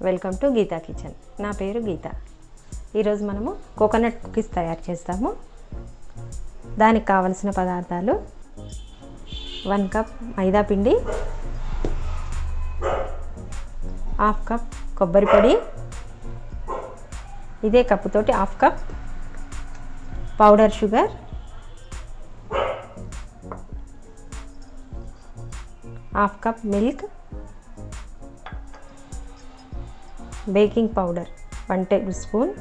Welcome to Gita kitchen. నా పేరు గీత. ఈరోజు మనము కోకోనట్ కుకీస్ తయారు చేస్తాము. దానికి కావలసిన పదార్థాలు 1 కప్ మైదా పిండి, 1/2 కప్ కొబ్బరి పొడి, ఇదే కప్పుతోటి 1/2 cup powder sugar, 1/2 cup milk, baking powder 1 table spoon,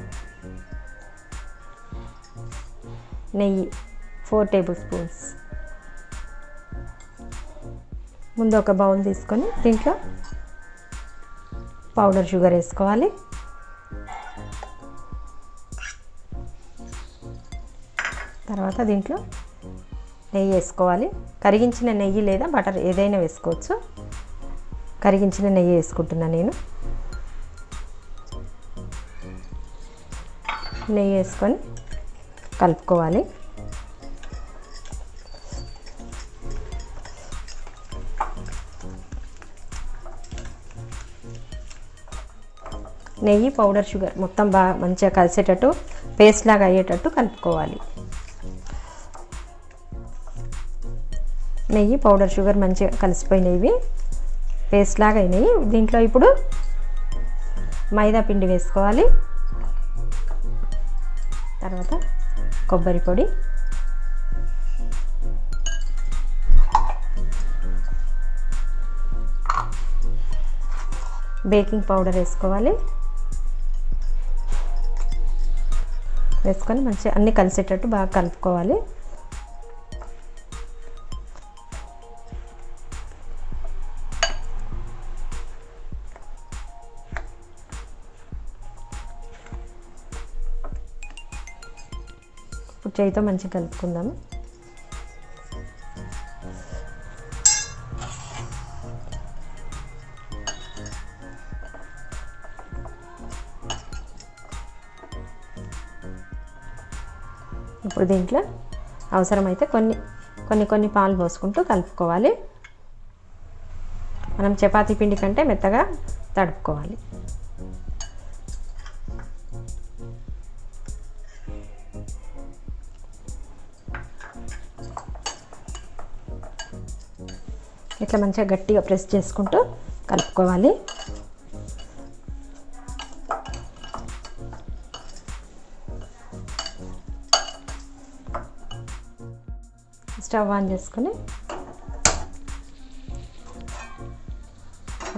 నెయ్యి 4 టేబుల్ స్పూన్స్. ముందు ఒక బౌల్ తీసుకొని దీంట్లో పౌడర్ షుగర్ వేసుకోవాలి. తర్వాత దీంట్లో నెయ్యి వేసుకోవాలి. కరిగించిన నెయ్యి లేదా బటర్ ఏదైనా వేసుకోవచ్చు. కరిగించిన నెయ్యి వేసుకుంటున్నా నేను. నెయ్యి వేసుకొని కలుపుకోవాలి. నెయ్యి పౌడర్ షుగర్ మొత్తం బాగా మంచిగా కలిసేటట్టు పేస్ట్ లాగా అయ్యేటట్టు కలుపుకోవాలి. నెయ్యి పౌడర్ షుగర్ మంచిగా కలిసిపోయినవి, పేస్ట్ లాగా అయినాయి. దీంట్లో ఇప్పుడు మైదా పిండి వేసుకోవాలి. తర్వాత కొబ్బరి పొడి, బేకింగ్ పౌడర్ వేసుకోవాలి. వేసుకొని మంచిగా అన్నీ కలిసేటట్టు బాగా కలుపుకోవాలి. ఇప్పుడు చేయితో మంచిగా కలుపుకుందాము. ఇప్పుడు దీంట్లో అవసరమైతే కొన్ని పాలు పోసుకుంటూ కలుపుకోవాలి. మనం చపాతీ పిండి కంటే మెత్తగా తడుపుకోవాలి. ఇట్లా మంచిగా గట్టిగా ప్రెస్ చేసుకుంటూ కలుపుకోవాలి. స్టవ్ ఆన్ చేసుకొని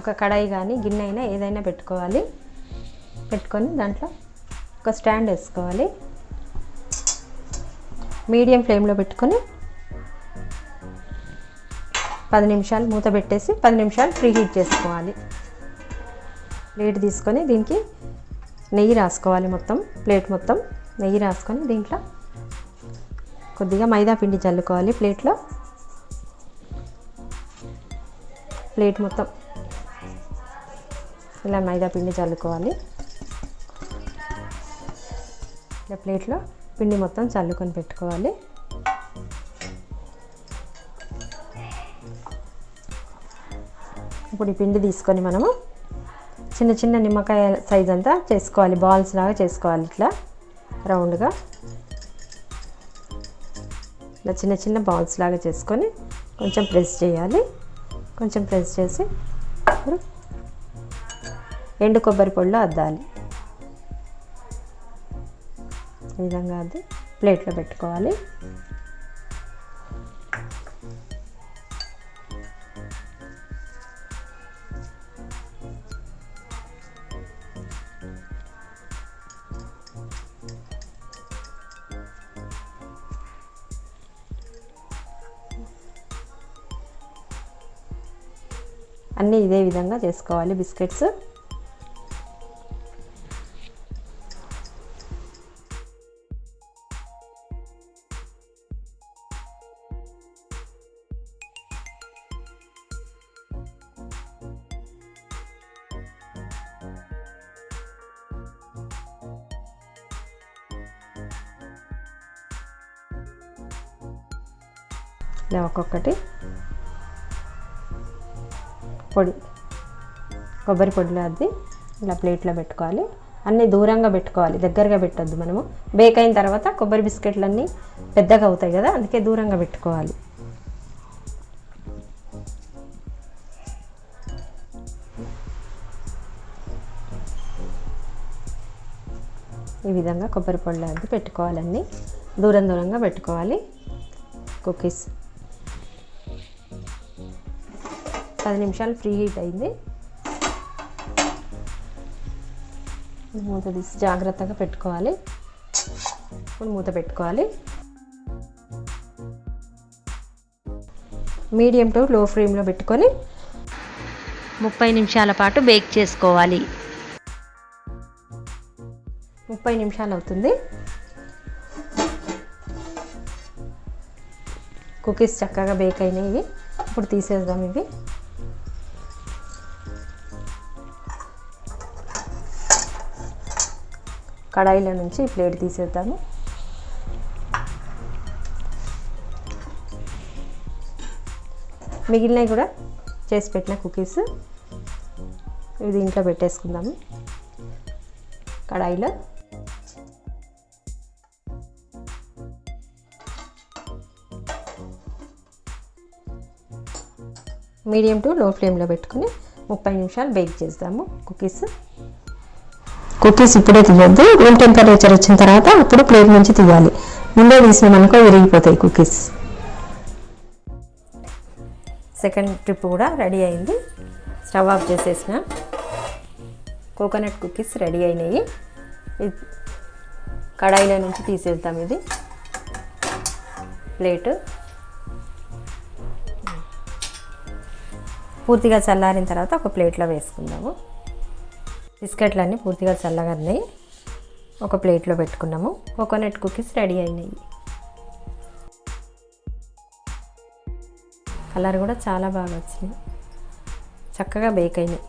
ఒక కడాయి కానీ గిన్నె అయినా ఏదైనా పెట్టుకోవాలి. పెట్టుకొని దాంట్లో ఒక స్టాండ్ వేసుకోవాలి. మీడియం ఫ్లేమ్లో పెట్టుకొని 10 నిమిషాలు మూత పెట్టేసి 10 నిమిషాలు ప్రీ హీట్ చేసుకోవాలి. ప్లేట్ తీసుకొని దీనికి నెయ్యి రాసుకోవాలి. ప్లేట్ మొత్తం నెయ్యి రాసుకొని దీంట్లో కొద్దిగా మైదా పిండి చల్లుకోవాలి. ప్లేట్ మొత్తం ఇలా మైదా పిండి చల్లుకోవాలి. ఇలా ప్లేట్లో పిండి మొత్తం చల్లుకొని పెట్టుకోవాలి. ఇప్పుడు ఈ పిండి తీసుకొని మనము చిన్న చిన్న నిమ్మకాయ సైజ్ అంతా చేసుకోవాలి. బాల్స్ లాగా చేసుకోవాలి. ఇట్లా రౌండ్గా ఇలా చిన్న చిన్న బాల్స్ లాగా చేసుకొని కొంచెం ప్రెస్ చేయాలి. కొంచెం ప్రెస్ చేసి ఇప్పుడు ఎండు కొబ్బరి పొడిలో అద్దాలి. ఈ విధంగా అద్ది ప్లేట్లో పెట్టుకోవాలి. అన్నీ ఇదే విధంగా చేసుకోవాలి బిస్కెట్స్. ఇలా ఒక్కొక్కటి పొడి కొబ్బరి పొడిలో అద్ది ఇలా ప్లేట్లో పెట్టుకోవాలి. అన్నీ దూరంగా పెట్టుకోవాలి, దగ్గరగా పెట్టొద్దు. మనము బేక్ అయిన తర్వాత కొబ్బరి బిస్కెట్లన్నీ పెద్దగా అవుతాయి కదా, అందుకే దూరంగా పెట్టుకోవాలి. ఈ విధంగా కొబ్బరి పొడి అది పెట్టుకోవాలన్నీ దూరంగా పెట్టుకోవాలి. కుకీస్ 10 నిమిషాలు ప్రీ హీట్ అయింది. మూత తీసి జాగ్రత్తగా పెట్టుకోవాలి. ఇప్పుడు మూత పెట్టుకోవాలి. మీడియం టు లో ఫ్లేమ్లో పెట్టుకొని 30 నిమిషాల పాటు బేక్ చేసుకోవాలి. 30 నిమిషాలు అవుతుంది. కుకీస్ చక్కగా బేక్ అయినాయి. ఇప్పుడు తీసేద్దాం. ఇవి కడాయిలో నుంచి ప్లేట్ తీసేద్దాము. మిగిలినవి కూడా చేసి పెట్టిన కుకీస్ ఇవి దీంట్లో పెట్టేసుకుందాము. కడాయిలో మీడియం టు లో ఫ్లేమ్లో పెట్టుకుని 30 నిమిషాలు బేక్ చేద్దాము. కుకీస్ ఇప్పుడే తీయొద్దు, రూమ్ టెంపరేచర్ వచ్చిన తర్వాత అప్పుడు ప్లేట్ నుంచి తీయాలి. ముందే తీసినామనుకో విరిగిపోతాయి కుకీస్. సెకండ్ ట్రిప్ కూడా రెడీ అయింది. స్టవ్ ఆఫ్ చేసేసిన కోకోనట్ కుకీస్ రెడీ అయినాయి. కడాయిలో నుంచి తీసేద్దాం. ఇది ప్లేట్ పూర్తిగా చల్లారిన తర్వాత ఒక ప్లేట్లో వేసుకుందాము. బిస్కెట్లన్నీ పూర్తిగా చల్లగా ఉన్నాయి. ఒక ప్లేట్లో పెట్టుకున్నాము. కోకోనట్ కుకీస్ రెడీ అయినాయి. కలర్ కూడా చాలా బాగా వచ్చినాయి. చక్కగా బేక్ అయినాయి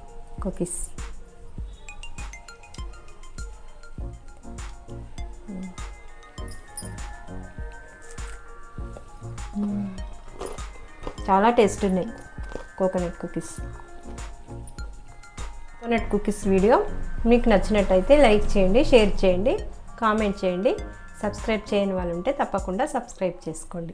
కుకీస్. చాలా టేస్ట్ ఉన్నాయి coconut cookies. Coconut cookies video మీకు నచ్చినట్టయితే లైక్ చేయండి, షేర్ చేయండి, కామెంట్ చేయండి. సబ్స్క్రైబ్ చేయని వాళ్ళు ఉంటే తప్పకుండా సబ్స్క్రైబ్ చేసుకోండి.